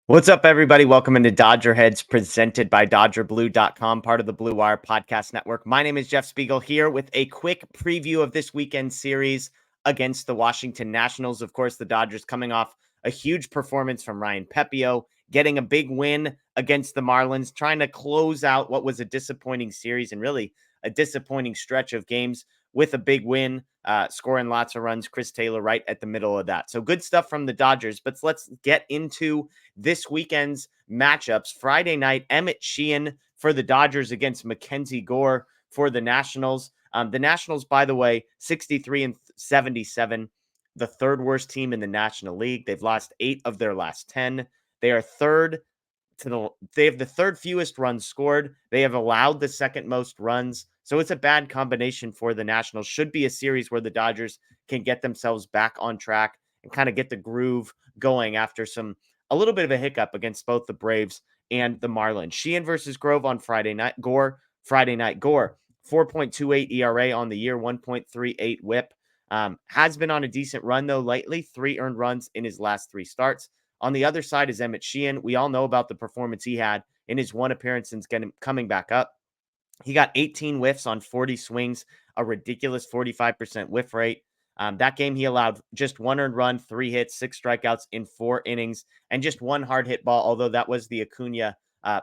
What's up, everybody? Welcome into DodgerHeads, presented by DodgerBlue.com, part of the Blue Wire Podcast Network. My name is Jeff Spiegel, here with a quick preview of this weekend series against the Washington Nationals. Of course, the Dodgers coming off a huge performance from Ryan Pepiot, getting a big win against the Marlins, trying to close out what was a disappointing series and really a disappointing stretch of games with a big win, scoring lots of runs. Chris Taylor right at the middle of that. So good stuff from the Dodgers, but let's get into this weekend's matchups. Friday night, Emmet Sheehan for the Dodgers against Mackenzie Gore for the Nationals. The Nationals, by the way, 63-77, the third worst team in the National League. They've lost 8 of their last 10. They are they have the third fewest runs scored. They have allowed the second most runs. So it's a bad combination for the Nationals. Should be a series where the Dodgers can get themselves back on track and kind of get the groove going after a little bit of a hiccup against both the Braves and the Marlins. Sheehan versus Grove on Friday night. Friday night. Gore, 4.28 ERA on the year, 1.38 whip. Has been on a decent run, though, lately. 3 earned runs in his last 3 starts. On the other side is Emmet Sheehan. We all know about the performance he had in his one appearance since coming back up. He got 18 whiffs on 40 swings, a ridiculous 45% whiff rate. That game, he allowed just 1 earned run, 3 hits, 6 strikeouts in 4 innings, and just 1 hard hit ball, although that was the Acuna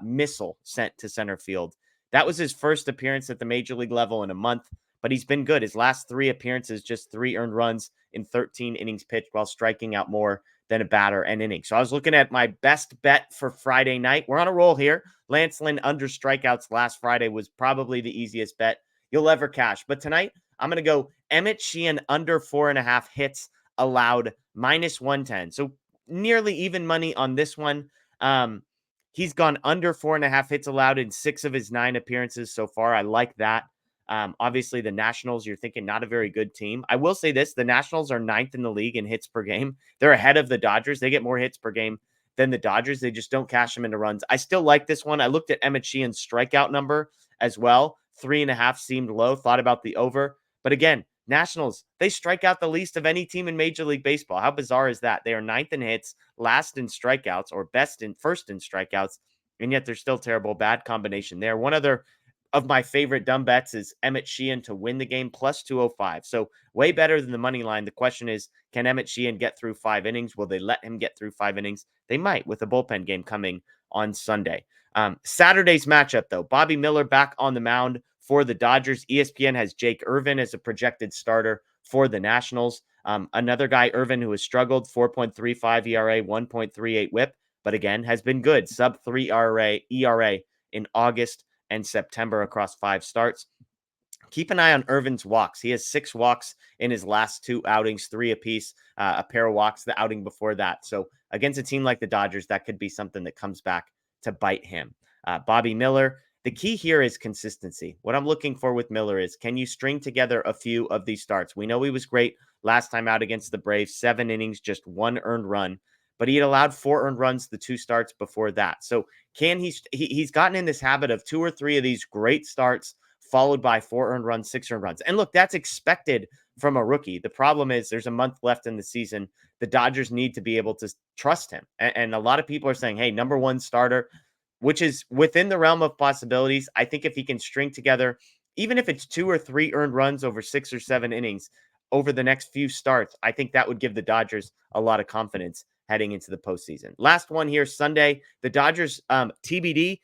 missile sent to center field. That was his first appearance at the major league level in a month, but he's been good. His last 3 appearances, just 3 earned runs in 13 innings pitched while striking out more than a batter an inning. So I was looking at my best bet for Friday night. We're on a roll here. Lance Lynn under strikeouts last Friday was probably the easiest bet you'll ever cash. But tonight, I'm going to go Emmet Sheehan under 4.5 hits allowed, -110. So nearly even money on this one. He's gone under 4.5 hits allowed in 6 of his 9 appearances so far. I like that. Obviously, the Nationals, you're thinking not a very good team. I will say this, the Nationals are 9th in the league in hits per game. They're ahead of the Dodgers. They get more hits per game than the Dodgers. They just don't cash them into runs. I still like this one. I looked at Emmet Sheehan's strikeout number as well. 3.5 seemed low. Thought about the over. But again, Nationals, they strike out the least of any team in Major League Baseball. How bizarre is that? They are 9th in hits, last in strikeouts, or first in strikeouts, and yet they're still terrible. Bad combination there. One other of my favorite dumb bets is Emmet Sheehan to win the game, plus 205. So way better than the money line. The question is, can Emmet Sheehan get through 5 innings? Will they let him get through 5 innings? They might, with a bullpen game coming on Sunday. Saturday's matchup, though, Bobby Miller back on the mound for the Dodgers. ESPN has Jake Irvin as a projected starter for the Nationals. Another guy, Irvin, who has struggled, 4.35 ERA, 1.38 whip, but again, has been good. Sub 3 ERA in August and September across 5 starts. Keep an eye on Irvin's walks. He has 6 walks in his last 2 outings, 3 apiece, a pair of walks the outing before that. So against a team like the Dodgers, that could be something that comes back to bite him. Bobby Miller, the key here is consistency. What I'm looking for with Miller is, can you string together a few of these starts? We know he was great last time out against the Braves, 7 innings, just 1 earned run, but he had allowed 4 earned runs the 2 starts before that. So can he's gotten in this habit of 2 or 3 of these great starts followed by 4 earned runs, 6 earned runs. And look, that's expected from a rookie. The problem is there's a month left in the season. The Dodgers need to be able to trust him. And a lot of people are saying, hey, number 1 starter, which is within the realm of possibilities. I think if he can string together, even if it's 2 or 3 earned runs over 6 or 7 innings over the next few starts, I think that would give the Dodgers a lot of confidence heading into the postseason. Last one here, Sunday, the Dodgers TBD.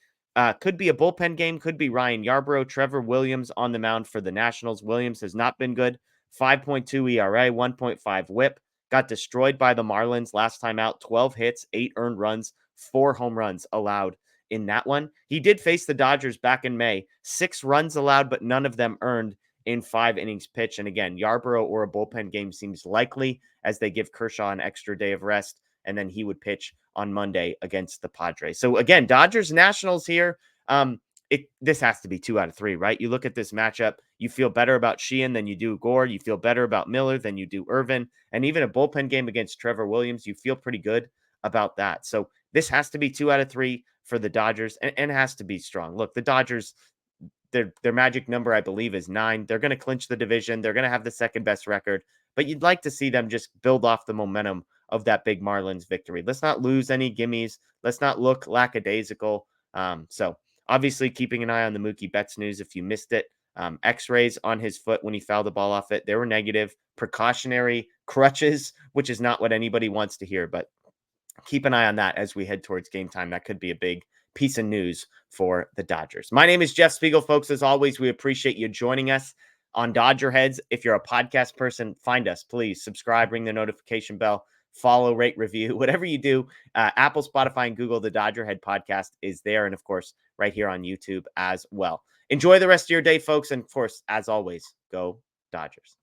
Could be a bullpen game, could be Ryan Yarbrough, Trevor Williams on the mound for the Nationals. Williams has not been good. 5.2 ERA, 1.5 whip. Got destroyed by the Marlins last time out. 12 hits, 8 earned runs, 4 home runs allowed in that one. He did face the Dodgers back in May. 6 runs allowed, but none of them earned in 5 innings pitched. And again, Yarbrough or a bullpen game seems likely as they give Kershaw an extra day of rest, and then he would pitch on Monday against the Padres. So again, Dodgers Nationals here. This has to be 2 out of 3, right? You look at this matchup, you feel better about Sheehan than you do Gore. You feel better about Miller than you do Irvin. And even a bullpen game against Trevor Williams, you feel pretty good about that. So this has to be 2 out of 3 for the Dodgers, and has to be strong. Look, the Dodgers, their magic number, I believe, is 9. They're going to clinch the division. They're going to have the second best record, but you'd like to see them just build off the momentum of that big Marlins victory. Let's not lose any gimmies. Let's not look lackadaisical. So obviously keeping an eye on the Mookie Betts news if you missed it. X-rays on his foot when he fouled the ball off it. They were negative. Precautionary crutches, which is not what anybody wants to hear, but keep an eye on that as we head towards game time. That could be a big piece of news for the Dodgers. My name is Jeff Spiegel, folks. As always, we appreciate you joining us on Dodger Heads. If you're a podcast person, find us. Please subscribe, ring the notification bell, follow, rate, review, whatever you do. Apple, Spotify, and Google, the Dodger Head podcast is there. And of course, right here on YouTube as well. Enjoy the rest of your day, folks. And of course, as always, go Dodgers.